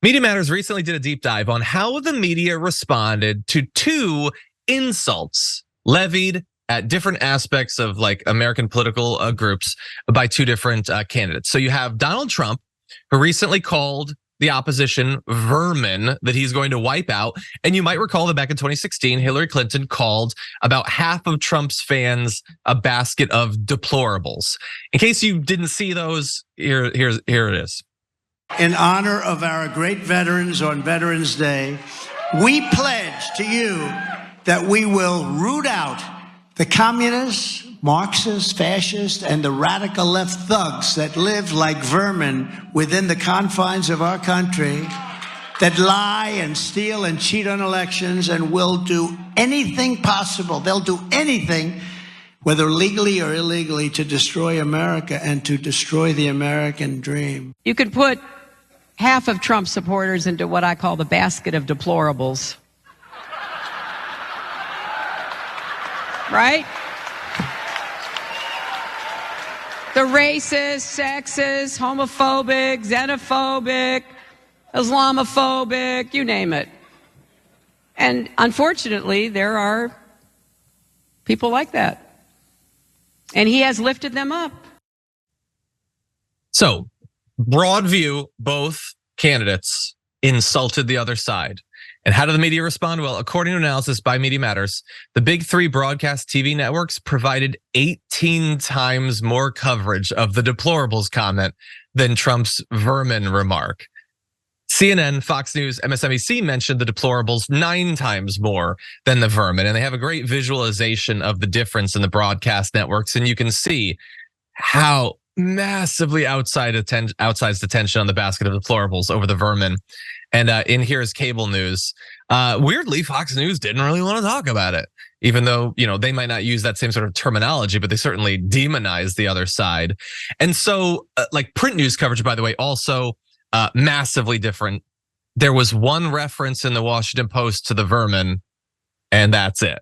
Media Matters recently did a deep dive on how the media responded to two insults levied at different aspects of like American political groups by two different candidates. So you have Donald Trump, who recently called the opposition vermin that he's going to wipe out. And you might recall that back in 2016, Hillary Clinton called about half of Trump's fans a basket of deplorables. In case you didn't see those, here it is. In honor of our great veterans on Veterans Day, we pledge to you that we will root out the communists, Marxists, fascists, and the radical left thugs that live like vermin within the confines of our country, that lie and steal and cheat on elections and will do anything possible. They'll do anything, whether legally or illegally, to destroy America and to destroy the American dream. You could put half of Trump supporters into what I call the basket of deplorables. Right? The racist, sexist, homophobic, xenophobic, Islamophobic, you name it. And unfortunately, there are people like that. And he has lifted them up. So, broad view, both candidates insulted the other side. And how did the media respond? Well, according to analysis by Media Matters, the big three broadcast TV networks provided 18 times more coverage of the deplorables comment than Trump's vermin remark. CNN, Fox News, MSNBC mentioned the deplorables 9 times more than the vermin. And they have a great visualization of the difference in the broadcast networks. And you can see how massively outsized attention on the basket of deplorables over the vermin. And in here is cable news. Weirdly, Fox News didn't really want to talk about it, even though they might not use that same sort of terminology, but they certainly demonize the other side. And so, like print news coverage, by the way, also massively different. There was one reference in the Washington Post to the vermin, and that's it.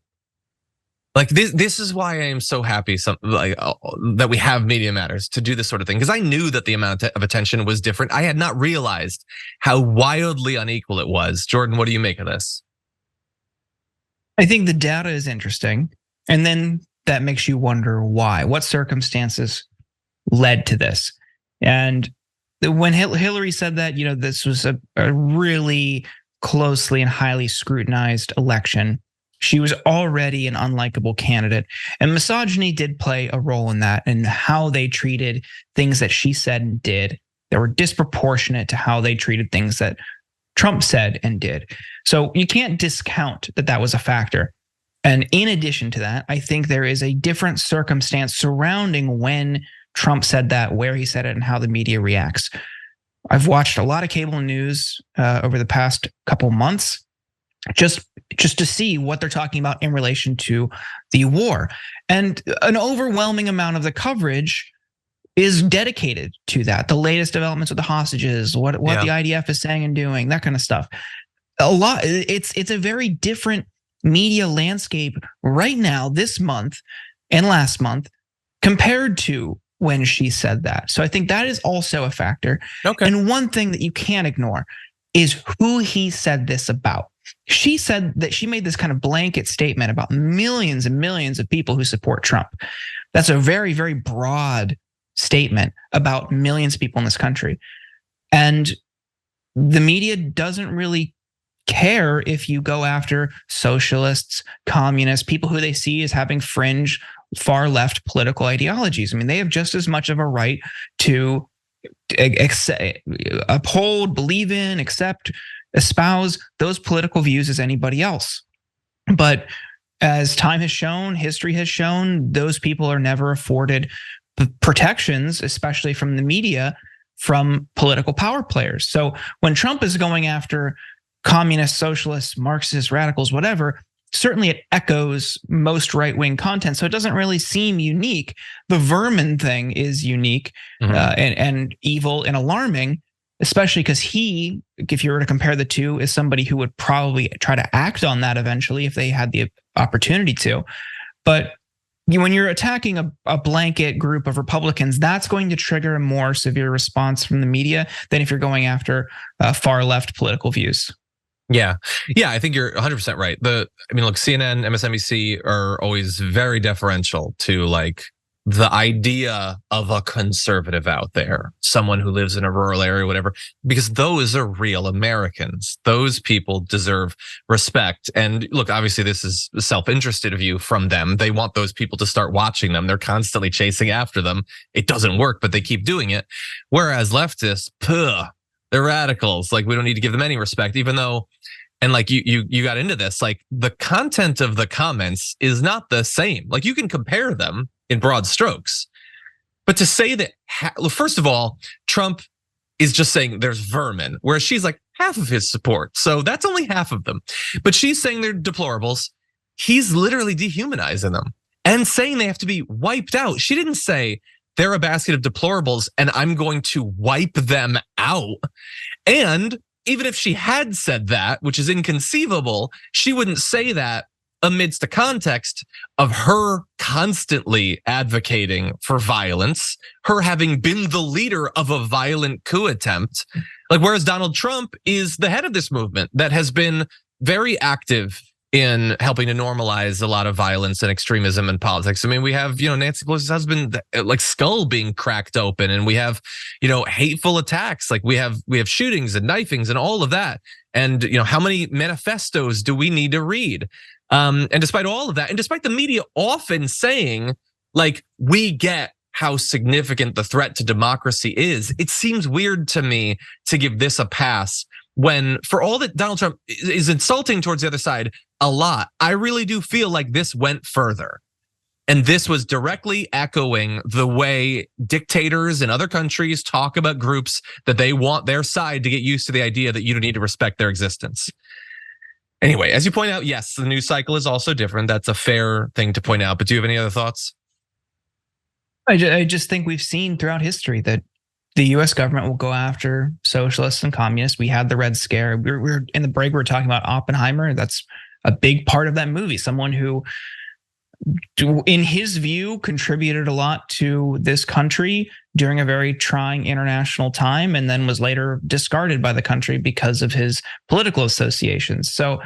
Like this is why I am so happy that we have Media Matters to do this sort of thing, because I knew that the amount of attention was different. I had not realized how wildly unequal it was. Jordan, what do you make of this? I think the data is interesting, and then that makes you wonder why. What circumstances led to this? And when Hillary said that, this was a really closely and highly scrutinized election, she was already an unlikable candidate, and misogyny did play a role in that, and how they treated things that she said and did that were disproportionate to how they treated things that Trump said and did. So you can't discount that that was a factor. And in addition to that, I think there is a different circumstance surrounding when Trump said that, where he said it, and how the media reacts. I've watched a lot of cable news over the past couple months, just to see what they're talking about in relation to the war. And an overwhelming amount of the coverage is dedicated to that. The latest developments with the hostages, what the IDF is saying and doing, that kind of stuff. A lot. It's a very different media landscape right now, this month and last month, compared to when she said that. So I think that is also a factor. Okay. And one thing that you can't ignore is who he said this about. She said that she made this kind of blanket statement about millions and millions of people who support Trump. That's a very, very broad statement about millions of people in this country. And the media doesn't really care if you go after socialists, communists, people who they see as having fringe, far left political ideologies. I mean, they have just as much of a right to uphold, believe in, accept, espouse those political views as anybody else. But as time has shown, history has shown, those people are never afforded protections, especially from the media, from political power players. So when Trump is going after communists, socialists, Marxists, radicals, whatever, certainly it echoes most right-wing content. So it doesn't really seem unique. The vermin thing is unique and evil and alarming, especially because he, if you were to compare the two, is somebody who would probably try to act on that eventually if they had the opportunity to. But when you're attacking a blanket group of Republicans, that's going to trigger a more severe response from the media than if you're going after far left political views. Yeah, I think you're 100% right. Look, CNN, MSNBC are always very deferential to like the idea of a conservative out there, someone who lives in a rural area, whatever, because those are real Americans. Those people deserve respect. And look, obviously this is self-interested of you from them. They want those people to start watching them. They're constantly chasing after them. It doesn't work, but they keep doing it. Whereas leftists, they're radicals. Like we don't need to give them any respect, even though, and like you got into this, like the content of the comments is not the same. Like you can compare them in broad strokes, but to say that, first of all, Trump is just saying there's vermin, whereas she's like half of his support. So that's only half of them, but she's saying they're deplorables. He's literally dehumanizing them and saying they have to be wiped out. She didn't say they're a basket of deplorables and I'm going to wipe them out. And even if she had said that, which is inconceivable, she wouldn't say that amidst the context of her constantly advocating for violence, her having been the leader of a violent coup attempt. Like, whereas Donald Trump is the head of this movement that has been very active in helping to normalize a lot of violence and extremism in politics. I mean, we have, Nancy Pelosi's husband, like skull being cracked open, and we have, hateful attacks. Like we have shootings and knifings and all of that. And, how many manifestos do we need to read? And despite all of that, and despite the media often saying, like, we get how significant the threat to democracy is, it seems weird to me to give this a pass when, for all that Donald Trump is insulting towards the other side a lot, I really do feel like this went further. And this was directly echoing the way dictators in other countries talk about groups that they want their side to get used to the idea that you don't need to respect their existence. Anyway, as you point out, yes, the news cycle is also different. That's a fair thing to point out. But do you have any other thoughts? I just think we've seen throughout history that the U.S. government will go after socialists and communists. We had the Red Scare. We're in the break. We're talking about Oppenheimer. That's a big part of that movie. Someone who, in his view, contributed a lot to this country during a very trying international time, and then was later discarded by the country because of his political associations. So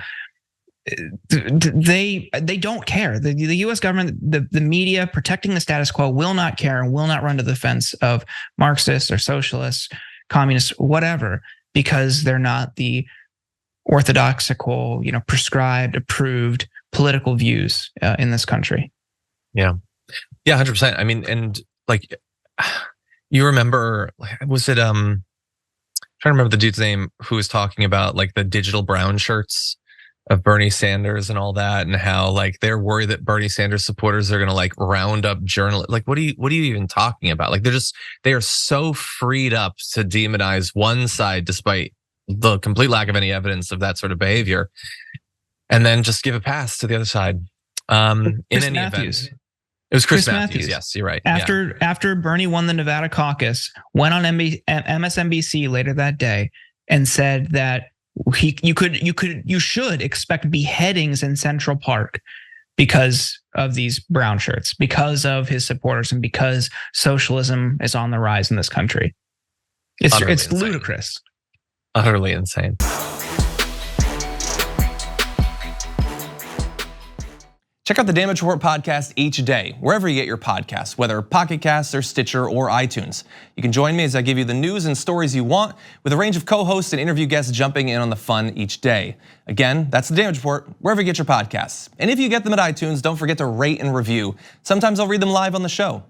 they don't care. The U.S. government, the media, protecting the status quo, will not care and will not run to the defense of Marxists or socialists, communists, whatever, because they're not the orthodoxical, prescribed, approved political views in this country. Yeah, 100%. I mean, and like, you remember, was it trying to remember the dude's name who was talking about like the digital brown shirts of Bernie Sanders and all that, and how like they're worried that Bernie Sanders supporters are gonna like round up journalists. Like, what are you even talking about? Like, they are so freed up to demonize one side despite the complete lack of any evidence of that sort of behavior, and then just give a pass to the other side. In any Matthews. event, it was Chris Matthews. Yes, you're right. After Bernie won the Nevada caucus, went on MSNBC later that day and said that you should expect beheadings in Central Park because of these brown shirts, because of his supporters, and because socialism is on the rise in this country. It's ludicrous. Utterly insane. Check out the Damage Report podcast each day, wherever you get your podcasts, whether Pocket Casts or Stitcher or iTunes. You can join me as I give you the news and stories you want, with a range of co-hosts and interview guests jumping in on the fun each day. Again, that's the Damage Report, wherever you get your podcasts. And if you get them at iTunes, don't forget to rate and review. Sometimes I'll read them live on the show.